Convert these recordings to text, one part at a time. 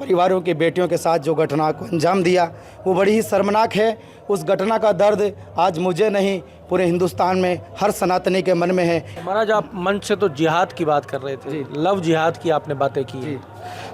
परिवारों की बेटियों के साथ जो घटना को अंजाम दिया वो बड़ी ही शर्मनाक है। उस घटना का दर्द आज मुझे नहीं पूरे हिंदुस्तान में हर सनातनी के मन में है। महाराज, आप मंच से तो जिहाद की बात कर रहे थे, लव जिहाद की आपने बातें की।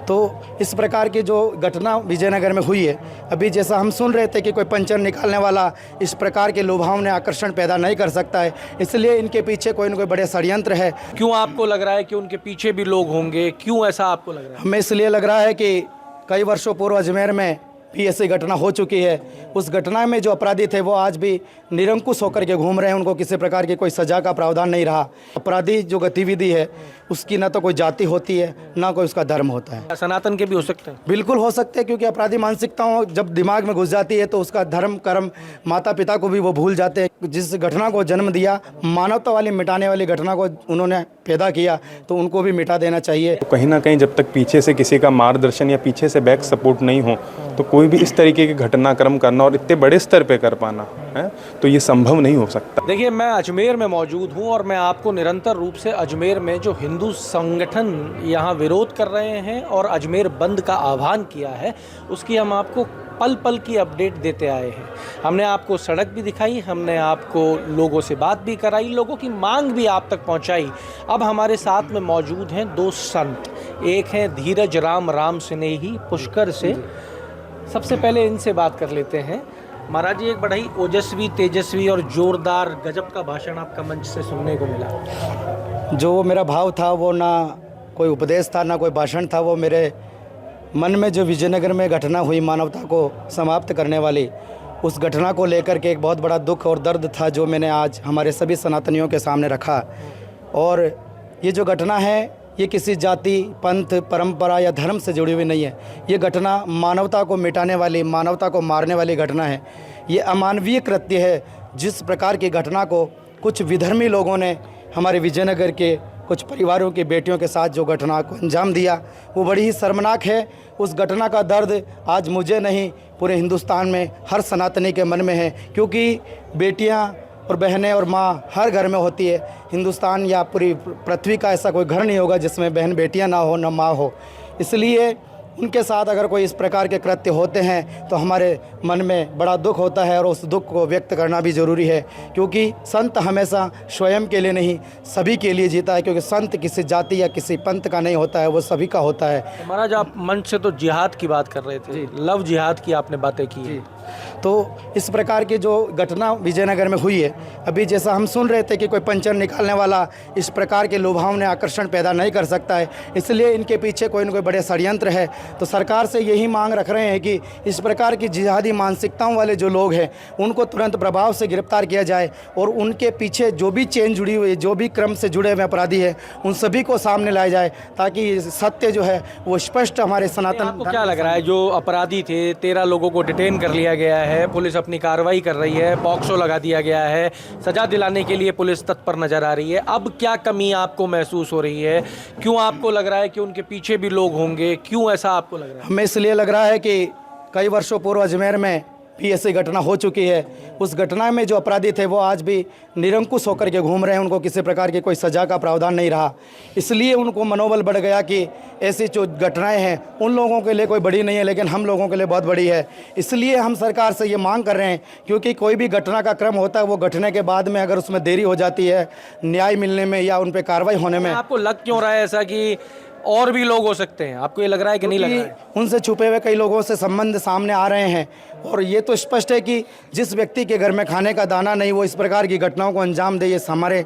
तो इस प्रकार की जो घटना विजयनगर में हुई है, अभी जैसा हम सुन रहे थे कि कोई पंचर निकालने वाला इस प्रकार के लुभावने आकर्षण पैदा नहीं कर सकता है, इसलिए इनके पीछे कोई न कोई बड़े षड्यंत्र है। क्यों आपको लग रहा है कि उनके पीछे भी लोग होंगे? क्यों ऐसा आपको लग रहा है? हमें इसलिए लग रहा है कि कई वर्षों पूर्व अजमेर में भी ऐसी घटना हो चुकी है। उस घटना में जो अपराधी थे वो आज भी निरंकुश होकर के घूम रहे हैं, उनको किसी प्रकार की कोई सज़ा का प्रावधान नहीं रहा। अपराधी जो गतिविधि है उसकी ना तो कोई जाति होती है ना कोई उसका धर्म होता है। सनातन के भी हो सकते हैं? बिल्कुल हो सकते हैं, क्योंकि अपराधी मानसिकताओं जब दिमाग में घुस जाती है तो उसका धर्म कर्म माता पिता को भी वो भूल जाते हैं। जिस घटना को जन्म दिया, मानवता वाली मिटाने वाली घटना को उन्होंने पैदा किया, तो उनको भी मिटा देना चाहिए। तो कहीं ना कहीं जब तक पीछे से किसी का मार्गदर्शन या पीछे से बैक सपोर्ट नहीं हो तो कोई भी इस तरीके के घटनाक्रम करना और इतने बड़े स्तर पे कर पाना है तो ये संभव नहीं हो सकता। देखिए, मैं अजमेर में मौजूद हूँ और मैं आपको निरंतर रूप से अजमेर में जो हिंदू संगठन यहाँ विरोध कर रहे हैं और अजमेर बंद का आह्वान किया है उसकी हम आपको पल पल की अपडेट देते आए हैं। हमने आपको सड़क भी दिखाई, हमने आपको लोगों से बात भी कराई, लोगों की मांग भी आप तक पहुंचाई। अब हमारे साथ में मौजूद हैं दो संत, एक हैं धीरज राम स्नेही पुष्कर से। सबसे पहले इनसे बात कर लेते हैं। महाराज जी, एक बड़ा ही ओजस्वी, तेजस्वी और जोरदार गजब का भाषण आपका मंच से सुनने को मिला। जो मेरा भाव था वो ना कोई उपदेश था ना कोई भाषण था, वो मेरे मन में जो विजयनगर में घटना हुई मानवता को समाप्त करने वाली, उस घटना को लेकर के एक बहुत बड़ा दुख और दर्द था जो मैंने आज हमारे सभी सनातनियों के सामने रखा। और ये जो घटना है ये किसी जाति, पंथ, परंपरा या धर्म से जुड़ी हुई नहीं है। ये घटना मानवता को मिटाने वाली, मानवता को मारने वाली घटना है। ये अमानवीय कृत्य है। जिस प्रकार की घटना को कुछ विधर्मी लोगों ने हमारे विजयनगर के कुछ परिवारों की बेटियों के साथ जो घटना को अंजाम दिया वो बड़ी ही शर्मनाक है। उस घटना का दर्द आज मुझे नहीं पूरे हिंदुस्तान में हर सनातनी के मन में है, क्योंकि बेटियां और बहनें और माँ हर घर में होती है। हिंदुस्तान या पूरी पृथ्वी का ऐसा कोई घर नहीं होगा जिसमें बहन बेटियां ना हो ना माँ हो। इसलिए उनके साथ अगर कोई इस प्रकार के कृत्य होते हैं तो हमारे मन में बड़ा दुख होता है और उस दुख को व्यक्त करना भी ज़रूरी है, क्योंकि संत हमेशा स्वयं के लिए नहीं सभी के लिए जीता है। क्योंकि संत किसी जाति या किसी पंथ का नहीं होता है, वो सभी का होता है। महाराज, आप मंच से तो जिहाद की बात कर रहे थे, लव जिहाद की आपने बातें की। तो इस प्रकार की जो घटना विजयनगर में हुई है, अभी जैसा हम सुन रहे थे कि कोई पंचर निकालने वाला इस प्रकार के लुभावने आकर्षण पैदा नहीं कर सकता है, इसलिए इनके पीछे कोई न कोई बड़े षड्यंत्र है। तो सरकार से यही मांग रख रहे हैं कि इस प्रकार की जिहादी मानसिकताओं वाले जो लोग हैं उनको तुरंत प्रभाव से गिरफ्तार किया जाए और उनके पीछे जो भी चेन जुड़ी हुई है, जो भी क्रम से जुड़े हुए अपराधी हैं, उन सभी को सामने लाया जाए, ताकि सत्य जो है वो स्पष्ट हमारे सनातन। आपको क्या लग रहा है, जो अपराधी थे 13 लोगों को डिटेन कर लिया गया है, पुलिस अपनी कार्रवाई कर रही है, पॉक्सो लगा दिया गया है, सजा दिलाने के लिए पुलिस तत्पर नजर आ रही है, अब क्या कमी आपको महसूस हो रही है? क्यों आपको लग रहा है कि उनके पीछे भी लोग होंगे? क्यों ऐसा आपको लग रहा है? हमें इसलिए लग रहा है कि कई वर्षों पूर्व अजमेर में भी ऐसी घटना हो चुकी है। उस घटना में जो अपराधी थे वो आज भी निरंकुश होकर के घूम रहे हैं, उनको किसी प्रकार की कोई सज़ा का प्रावधान नहीं रहा। इसलिए उनको मनोबल बढ़ गया कि ऐसी जो घटनाएं हैं उन लोगों के लिए कोई बड़ी नहीं है, लेकिन हम लोगों के लिए बहुत बड़ी है। इसलिए हम सरकार से ये मांग कर रहे हैं, क्योंकि कोई भी घटना का क्रम होता है, वो घटने के बाद में अगर उसमें देरी हो जाती है न्याय मिलने में या उन पर कार्रवाई होने में। आपको लग क्यों रहा है ऐसा कि और भी लोग हो सकते हैं? आपको ये लग रहा है कि नहीं लग रहा है? उनसे छुपे हुए कई लोगों से संबंध सामने आ रहे हैं और ये तो स्पष्ट है कि जिस व्यक्ति के घर में खाने का दाना नहीं वो इस प्रकार की घटनाओं को अंजाम दे, ये हमारे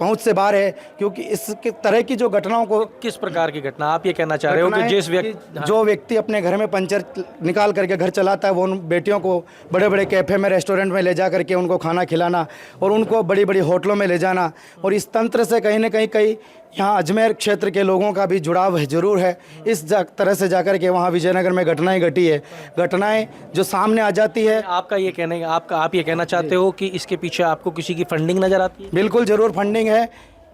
पहुंच से बाहर है। क्योंकि इस तरह की जो घटनाओं को, किस प्रकार की घटना आप ये कहना चाह रहे हो कि जो व्यक्ति अपने घर में पंचर निकाल करके घर चलाता है वो उन बेटियों को बड़े बड़े कैफ़े में, रेस्टोरेंट में ले जा करके उनको खाना खिलाना और उनको बड़ी बड़ी होटलों में ले जाना, और इस तंत्र से कहीं ना कहीं यहाँ अजमेर क्षेत्र के लोगों का भी जुड़ाव है, ज़रूर है। इस तरह से जाकर के वहाँ विजयनगर में घटनाएं घटी है, घटनाएं जो सामने आ जाती है। आपका ये कहने आप ये कहना चाहते हो कि इसके पीछे आपको किसी की फंडिंग नज़र आती है? बिल्कुल ज़रूर फंडिंग है,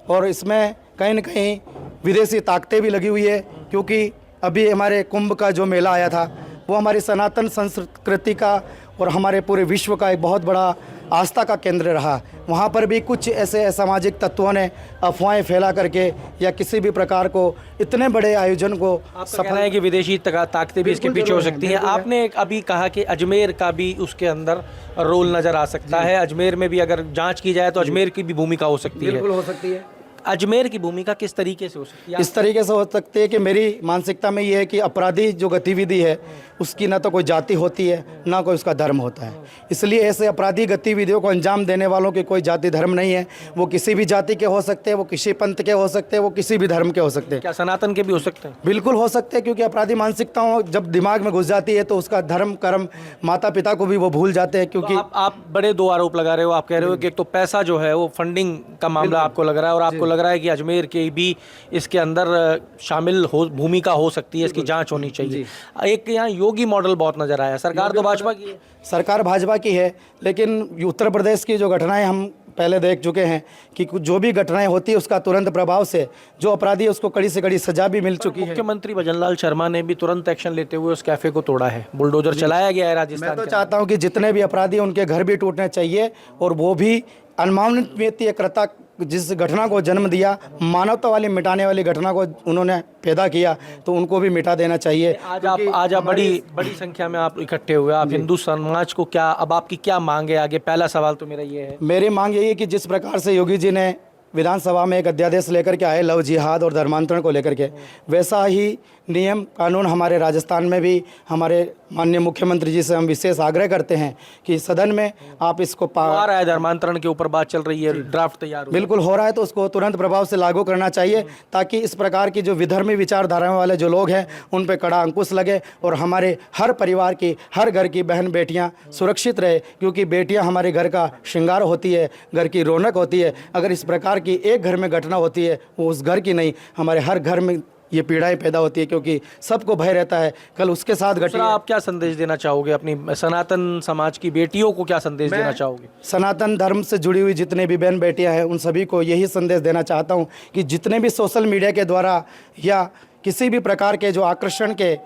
और इसमें कहीं न कहीं विदेशी ताकतें भी लगी हुई है। क्योंकि अभी हमारे कुंभ का जो मेला आया था वो हमारी सनातन संस्कृति का और हमारे पूरे विश्व का एक बहुत बड़ा आस्था का केंद्र रहा। वहाँ पर भी कुछ ऐसे असामाजिक तत्वों ने अफवाहें फैला करके या किसी भी प्रकार को इतने बड़े आयोजन को आपका कहना है कि विदेशी ताकतें भी इसके पीछे हो सकती हैं। आपने अभी कहा कि अजमेर का भी उसके अंदर रोल नज़र आ सकता है। अजमेर में भी अगर जांच की जाए तो अजमेर की भी भूमिका हो सकती है। बिल्कुल हो सकती है। अजमेर की भूमिका किस तरीके से हो सकती है? इस तरीके से हो सकती है कि मेरी मानसिकता में ये है कि अपराधी जो गतिविधि है उसकी ना तो कोई जाति होती है ना कोई उसका धर्म होता है। इसलिए ऐसे अपराधी गतिविधियों को अंजाम देने वालों की कोई जाति धर्म नहीं है। वो किसी भी जाति के हो सकते हैं, वो किसी पंथ के हो सकते हैं, वो किसी भी धर्म के हो सकते हैं। क्या सनातन के भी हो सकते हैं? बिल्कुल हो सकते हैं, क्योंकि अपराधी मानसिकताओं जब दिमाग में घुस जाती है तो उसका धर्म कर्म माता पिता को भी वो भूल जाते हैं। क्योंकि आप बड़े दो आरोप लगा रहे हो। आप कह रहे हो कि एक तो पैसा जो है वो फंडिंग का मामला आपको लग रहा है, और आपको लग रहा है कि अजमेर के भी इसके अंदर शामिल हो भूमिका हो सकती है, इसकी जांच होनी चाहिए। एक यहाँ योगी मॉडल बहुत नजर आया। सरकार तो भाजपा की है। सरकार भाजपा की है, लेकिन उत्तर प्रदेश की जो घटनाएं हम पहले देख चुके हैं कि जो भी घटनाएं होती है उसका तुरंत प्रभाव से जो अपराधी है उसको कड़ी से कड़ी सजा भी मिल चुकी है। मुख्यमंत्री भजनलाल शर्मा ने भी तुरंत एक्शन लेते हुए उस कैफे को तोड़ा है। बुलडोजर चलाया गया है राजस्थान। मैं तो चाहता हूं कि जितने भी अपराधी हैं उनके घर भी टूटने चाहिए, और वो भी अनुमानित कृता जिस घटना को जन्म दिया, मानवता वाली मिटाने वाली घटना को उन्होंने पैदा किया, तो उनको भी मिटा देना चाहिए। आज आप बड़ी संख्या में आप इकट्ठे हुए। आप हिंदू समाज को क्या, अब आपकी क्या मांग है आगे? पहला सवाल तो मेरा ये है। मेरी मांग यही है कि जिस प्रकार से योगी जी ने विधानसभा में एक अध्यादेश लेकर के आए लव जिहाद और धर्मांतरण को लेकर के, वैसा ही नियम कानून हमारे राजस्थान में भी हमारे माननीय मुख्यमंत्री जी से हम विशेष आग्रह करते हैं कि सदन में आप इसको आ रहा है, धर्मांतरण के ऊपर बात चल रही है, ड्राफ्ट तैयार बिल्कुल हो रहा है, तो उसको तुरंत प्रभाव से लागू करना चाहिए, ताकि इस प्रकार की जो विधर्मी विचारधारा वाले जो लोग हैं उन पर कड़ा अंकुश लगे और हमारे हर परिवार की, हर घर की बहन बेटियाँ सुरक्षित रहे, क्योंकि बेटियाँ हमारे घर का श्रृंगार होती है, घर की रौनक होती है। अगर इस प्रकार की एक घर में घटना होती है, वो उस घर की नहीं, हमारे हर घर में ये पीड़ाएं पैदा होती है, क्योंकि सबको भय रहता है कल उसके साथ घटे। आप क्या संदेश देना चाहोगे अपनी सनातन समाज की बेटियों को? क्या संदेश देना चाहोगे? सनातन धर्म से जुड़ी हुई जितने भी बहन बेटियां हैं उन सभी को यही संदेश देना चाहता हूं कि जितने भी सोशल मीडिया के द्वारा या किसी भी प्रकार के जो आकर्षण के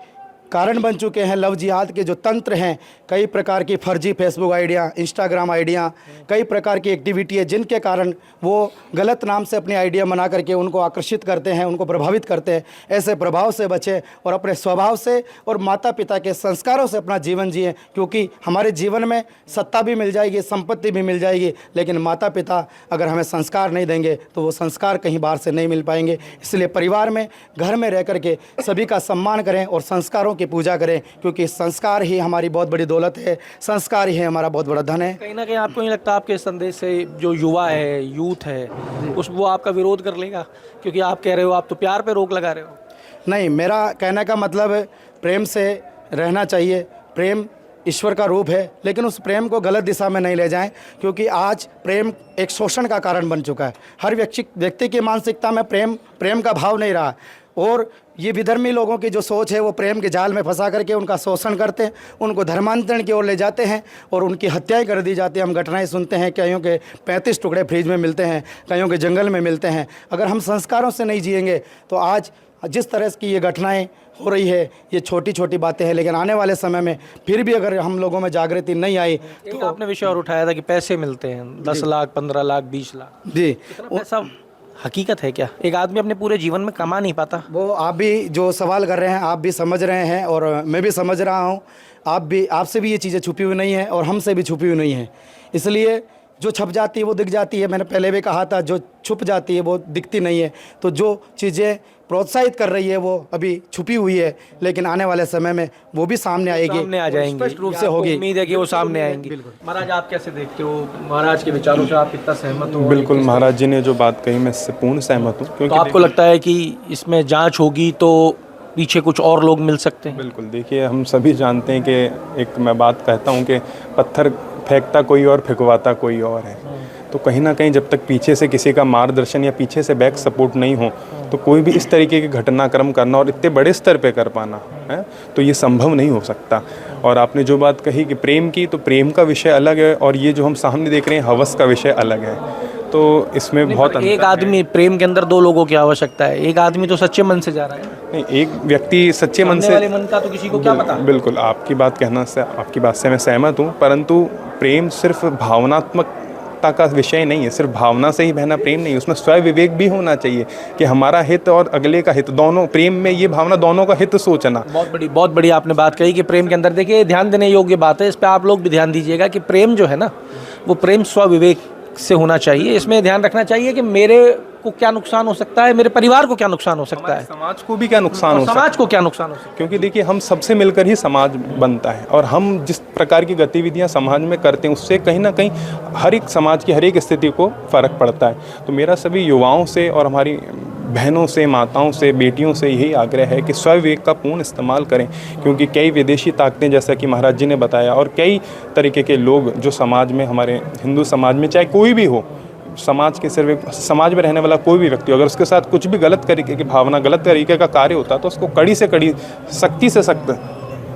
कारण बन चुके हैं लव जिहाद के जो तंत्र हैं, कई प्रकार की फर्जी फेसबुक आइडियाँ, इंस्टाग्राम आइडियाँ, कई प्रकार की एक्टिविटी है जिनके कारण वो गलत नाम से अपनी आइडिया बना करके उनको आकर्षित करते हैं, उनको प्रभावित करते हैं। ऐसे प्रभाव से बचें और अपने स्वभाव से और माता पिता के संस्कारों से अपना जीवन जिएं, क्योंकि हमारे जीवन में सत्ता भी मिल जाएगी, संपत्ति भी मिल जाएगी, लेकिन माता पिता अगर हमें संस्कार नहीं देंगे तो वो संस्कार कहीं बाहर से नहीं मिल पाएंगे। इसलिए परिवार में, घर में रह करके सभी का सम्मान करें और संस्कारों की पूजा करें, क्योंकि संस्कार ही हमारी बहुत बड़ी दौलत है, संस्कार ही है हमारा बहुत बड़ा धन है। कहीं ना कहीं आपको नहीं लगता आपके संदेश से जो युवा है, यूथ है, वो आपका विरोध कर लेगा? क्योंकि आप कह रहे हो आप तो प्यार पे रोक लगा रहे हो। नहीं, मेरा कहने का मतलब प्रेम से रहना चाहिए। प्रेम ईश्वर का रूप है, लेकिन उस प्रेम को गलत दिशा में नहीं ले जाएं, क्योंकि आज प्रेम एक शोषण का कारण बन चुका है। हर व्यक्ति की मानसिकता में प्रेम का भाव नहीं रहा, और ये विधर्मी लोगों की जो सोच है वो प्रेम के जाल में फंसा करके उनका शोषण करते हैं, उनको धर्मांतरण की ओर ले जाते हैं और उनकी हत्याएं कर दी जाती है। हम घटनाएं सुनते हैं, कईयों के 35 टुकड़े फ्रिज में मिलते हैं, कईयों के जंगल में मिलते हैं। अगर हम संस्कारों से नहीं जिएंगे तो आज जिस तरह की ये घटनाएं हो रही है, ये छोटी छोटी बातें हैं, लेकिन आने वाले समय में फिर भी अगर हम लोगों में जागृति नहीं आई तो आपने विषय और उठाया था कि पैसे मिलते हैं 10 लाख, 15 लाख, 20 लाख। जी, पैसा हकीकत है क्या? एक आदमी अपने पूरे जीवन में कमा नहीं पाता? वो आप भी जो सवाल कर रहे हैं आप भी समझ रहे हैं और मैं भी समझ रहा हूँ। आपसे भी ये चीज़ें छुपी हुई नहीं है और हमसे भी छुपी हुई नहीं है। इसलिए जो छप जाती है वो दिख जाती है। मैंने पहले भी कहा था, जो छुप जाती है वो दिखती नहीं है। तो जो चीज़ें प्रोत्साहित कर रही है वो अभी छुपी हुई है, लेकिन आने वाले समय में वो भी सामने आएगी, सामने आ जाएंगी, स्पष्ट रूप से होगी। उम्मीद है कि वो सामने आएंगी। महाराज, आप कैसे देखते हो? महाराज के विचारों से आप कितना सहमत हो? बिल्कुल, महाराज जी ने जो बात कही मैं इससे पूर्ण सहमत हूँ। क्योंकि तो आपको लगता है कि इसमें जांच होगी तो पीछे कुछ और लोग मिल सकते हैं? बिल्कुल, देखिए हम सभी जानते हैं कि एक मैं बात कहता हूँ कि पत्थर फेंकता कोई और, फेंकवाता कोई और है। तो कहीं ना कहीं जब तक पीछे से किसी का मार्गदर्शन या पीछे से बैक सपोर्ट नहीं हो तो कोई भी इस तरीके के घटनाक्रम करना और इतने बड़े स्तर पे कर पाना है तो ये संभव नहीं हो सकता। और आपने जो बात कही कि प्रेम की, तो प्रेम का विषय अलग है और ये जो हम सामने देख रहे हैं हवस का विषय अलग है। तो इसमें बहुत एक आदमी प्रेम के अंदर दो लोगों की आवश्यकता है। एक आदमी तो सच्चे मन से जा रहा है, नहीं, एक व्यक्ति सच्चे मन सामने से, वाले मन का तो किसी को क्या पता। बिल्कुल आपकी बात से मैं सहमत हूँ, परंतु प्रेम सिर्फ भावनात्मकता का विषय नहीं है, सिर्फ भावना से ही बहना प्रेम नहीं है, उसमें स्वयं विवेक भी होना चाहिए कि हमारा हित और अगले का हित, दोनों प्रेम में ये भावना, दोनों का हित सोचना। बहुत बड़ी आपने बात कही कि प्रेम के अंदर, देखिए ध्यान देने योग्य बात है, इस पर आप लोग भी ध्यान दीजिएगा कि प्रेम जो है ना, वो प्रेम स्वविवेक से होना चाहिए। इसमें ध्यान रखना चाहिए कि मेरे को क्या नुकसान हो सकता है, मेरे परिवार को क्या नुकसान हो सकता है, समाज को भी क्या नुकसान हो सकता है, समाज को क्या नुकसान हो सकता है। क्योंकि देखिए हम सबसे मिलकर ही समाज बनता है, और हम जिस प्रकार की गतिविधियां समाज में करते हैं उससे कहीं ना कहीं हर एक समाज की हर एक स्थिति को फ़र्क पड़ता है। तो मेरा सभी युवाओं से और हमारी बहनों से, माताओं से, बेटियों से यही आग्रह है कि स्वविवेक का पूर्ण इस्तेमाल करें, क्योंकि कई विदेशी ताकतें, जैसा कि महाराज जी ने बताया, और कई तरीके के लोग जो समाज में, हमारे हिंदू समाज में, चाहे कोई भी हो, समाज के सिर्फ समाज में रहने वाला कोई भी व्यक्ति हो, अगर उसके साथ कुछ भी गलत तरीके की भावना, गलत तरीके का कार्य होता है तो उसको कड़ी से कड़ी, सख्ती से सख्त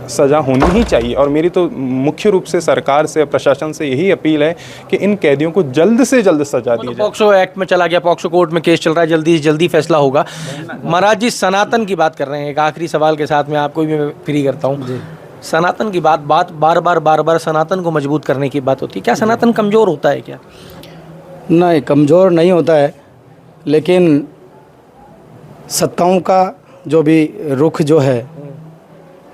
सज़ा होनी ही चाहिए। और मेरी तो मुख्य रूप से सरकार से, प्रशासन से यही अपील है कि इन कैदियों को जल्द से जल्द सजा दी जाए। पॉक्सो एक्ट में चला गया, पॉक्सो कोर्ट में केस चल रहा है, जल्दी से जल्दी फैसला होगा। महाराज जी सनातन की बात कर रहे हैं, एक आखिरी सवाल के साथ में आपको भी मैं फ्री करता हूँ। सनातन की बात बार बार सनातन को मजबूत करने की बात होती है, क्या सनातन कमज़ोर होता है क्या? नहीं, कमज़ोर नहीं होता है, लेकिन सत्ताओं का जो भी रुख जो है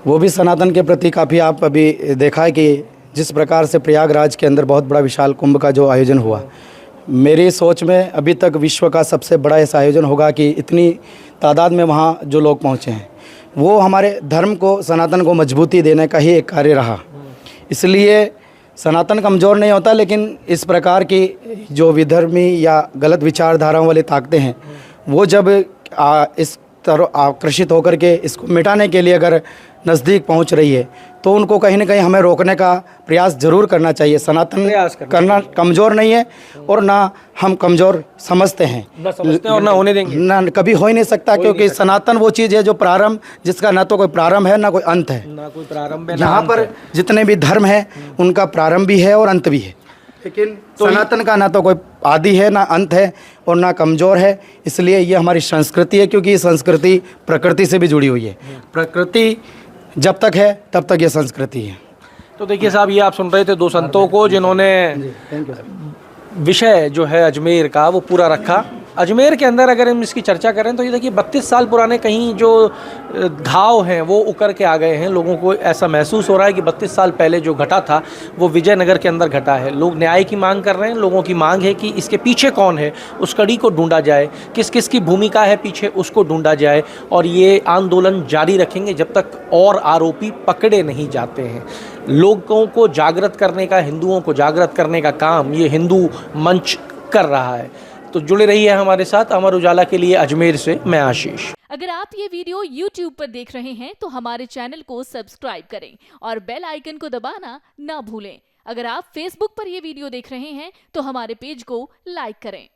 वो भी सनातन के प्रति काफ़ी, आप अभी देखा है कि जिस प्रकार से प्रयागराज के अंदर बहुत बड़ा विशाल कुंभ का जो आयोजन हुआ, मेरी सोच में अभी तक विश्व का सबसे बड़ा ऐसा आयोजन होगा कि इतनी तादाद में वहाँ जो लोग पहुँचे हैं, वो हमारे धर्म को, सनातन को मजबूती देने का ही एक कार्य रहा। इसलिए सनातन कमज़ोर नहीं होता, लेकिन इस प्रकार की जो विधर्मी या गलत विचारधाराओं वाली ताकतें हैं, वो जब इस तरह आकर्षित होकर के इसको मिटाने के लिए अगर नज़दीक पहुंच रही है, तो उनको कहीं ना कहीं हमें रोकने का प्रयास ज़रूर करना चाहिए। सनातन करना कमज़ोर नहीं है, और ना हम कमज़ोर समझते हैं, ना समझते हैं और ना होने देंगे, ना कभी हो ही नहीं सकता, क्योंकि सनातन वो चीज़ है जो प्रारंभ, जिसका ना तो कोई प्रारंभ है ना कोई अंत है। ना कोई प्रारंभ है, यहाँ पर जितने भी धर्म हैं उनका प्रारंभ भी है और अंत भी है, लेकिन सनातन का ना तो कोई आदि है, ना अंत है, और ना कमज़ोर है। इसलिए ये हमारी संस्कृति है, क्योंकि ये संस्कृति प्रकृति से भी जुड़ी हुई है। प्रकृति जब तक है तब तक ये संस्कृति है। तो देखिए साहब, ये आप सुन रहे थे दो संतों को, जिन्होंने विषय जो है अजमेर का वो पूरा रखा। अजमेर के अंदर अगर हम इसकी चर्चा करें तो ये देखिए 32 साल पुराने कहीं जो घाव हैं वो उकर के आ गए हैं। लोगों को ऐसा महसूस हो रहा है कि 32 साल पहले जो घटा था वो विजयनगर के अंदर घटा है। लोग न्याय की मांग कर रहे हैं। लोगों की मांग है कि इसके पीछे कौन है, उस कड़ी को ढूंढा जाए, किस किस की भूमिका है पीछे, उसको ढूंढा जाए। और ये आंदोलन जारी रखेंगे जब तक और आरोपी पकड़े नहीं जाते हैं। लोगों को जागृत करने का, हिंदुओं को जागृत करने का काम ये हिंदू मंच कर रहा है। तो जुड़े रहिए हमारे साथ। अमर उजाला के लिए अजमेर से मैं आशीष। अगर आप ये वीडियो YouTube पर देख रहे हैं तो हमारे चैनल को सब्सक्राइब करें और बेल आइकन को दबाना ना भूलें। अगर आप Facebook पर ये वीडियो देख रहे हैं तो हमारे पेज को लाइक करें।